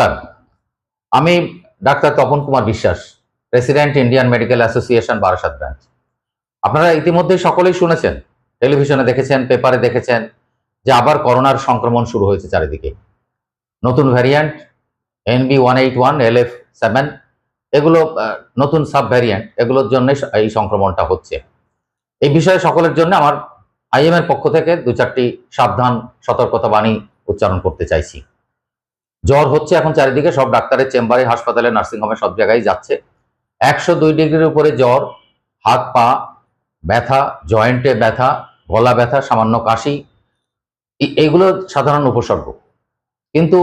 নমস্কার, আমি doctor Tapan Kumar Biswas, president Indian medical association Barasat branch. আপনারা ইতিমধ্যে সকলেই শুনেছেন, টেলিভিশনে দেখেছেন, পেপারে দেখেছেন যে আবার করোনার সংক্রমণ শুরু হয়েছে চারিদিকে। নতুন ভ্যারিয়েন্ট NB181 LF7 এগুলো নতুন সাব ভ্যারিয়েন্ট, এগুলোর জন্য এই সংক্রমণটা হচ্ছে। এই বিষয়ে সকলের জন্য আমার IM এর পক্ষ থেকে দু চারটি সাবধান সতর্কতা বাণী উচ্চারণ করতে চাইছি। জ্বর হচ্ছে এখন চারিদিকে, সব ডাক্তারের চেম্বারে, হাসপাতালে, নার্সিংহোমে সব জায়গায় যাচ্ছে। 102 ডিগ্রির উপরে জ্বর, হাত পা ব্যথা, জয়েন্টে ব্যথা, গলা ব্যথা, সামান্য কাশি, এইগুলো সাধারণ উপসর্গ। কিন্তু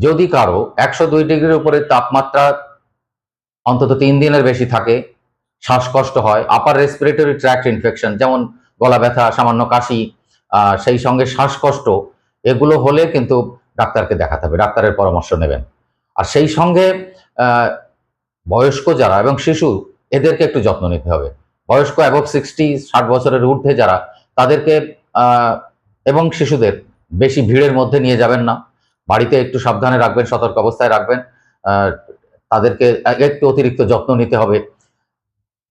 যদি কারো 102 ডিগ্রির উপরে তাপমাত্রা অন্তত 3 দিনের বেশি থাকে, শ্বাসকষ্ট হয়, আপার রেসপিরেটরি ট্র্যাক্ট ইনফেকশন যেমন গলা ব্যথা, সামান্য কাশি, সেই সঙ্গে শ্বাসকষ্ট, এগুলো হলে কিন্তু ডাক্তারকে দেখাতে হবে, ডাক্তারের পরামর্শ নেবেন। আর সেই সঙ্গে বয়স্ক যারা এবং শিশু, এদেরকে একটু যত্ন নিতে হবে। বয়স্ক অ্যাবভ 60 বছরের ঊর্ধ্বে যারা, তাদেরকে এবং শিশুদের বেশি ভিড়ের মধ্যে নিয়ে যাবেন না, বাড়িতে একটু সাবধানে রাখবেন, সতর্ক অবস্থায় রাখবেন। তাদেরকে একটু অতিরিক্ত যত্ন নিতে হবে,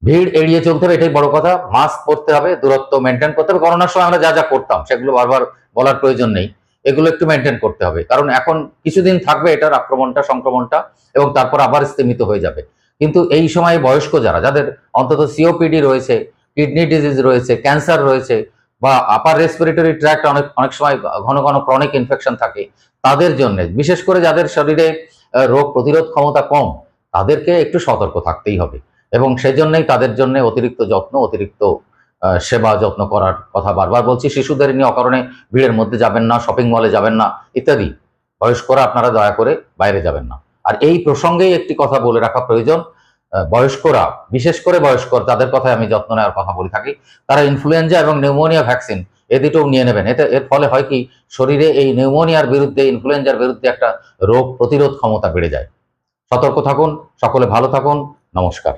ভিড় এড়িয়ে চলতে হবে, এটাই বড় কথা। মাস্ক পরতে হবে, দূরত্ব মেনটেন করতে হবে। করোনার সময় আমরা যা যা করতাম সেগুলো বারবার বলার প্রয়োজন নেই, এগুলো একটু মেনটেন করতে হবে, কারণ এখন কিছুদিন থাকবে এটার সংক্রমণটা, এবং তারপর আবার স্তীমিত হয়ে যাবে। কিন্তু এই সময় বয়স্ক যারা, যাদের অন্তত COPD রয়েছে, কিডনি ডিজিজ রয়েছে, ক্যান্সার রয়েছে, বা আপার রেসপিরেটরি ট্র্যাক্ট অনেক সময় ঘন ঘন ক্রনিক ইনফেকশন থাকে, তাদের জন্য, বিশেষ করে যাদের শরীরে রোগ প্রতিরোধ ক্ষমতা কম, তাদেরকে একটু সতর্ক থাকতেই হবে। এবং সেজন্যই তাদের জন্য অতিরিক্ত যত্ন, অতিরিক্ত সেবা যত্ন করার কথা বারবার বলছি। শিশুদের নিয়ে অকারণে ভিড়ের মধ্যে যাবেন না, শপিং মলে যাবেন না ইত্যাদি। বয়স্করা আপনারা দয়া করে বাইরে যাবেন না। আর এই প্রসঙ্গেই একটি কথা বলে রাখা প্রয়োজন, বয়স্করা, বিশেষ করে বয়স্ক, তাদের কথায় আমি যত্ন নেওয়ার কথা বলে থাকি, তারা ইনফ্লুয়েঞ্জা এবং নিউমোনিয়া ভ্যাকসিন এ দুটোও নিয়ে নেবেন। এর ফলে হয় কি, শরীরে এই নিউমোনিয়ার বিরুদ্ধে, ইনফ্লুয়েঞ্জার বিরুদ্ধে একটা রোগ প্রতিরোধ ক্ষমতা বেড়ে যায়। সতর্ক থাকুন, সকলে ভালো থাকুন, নমস্কার।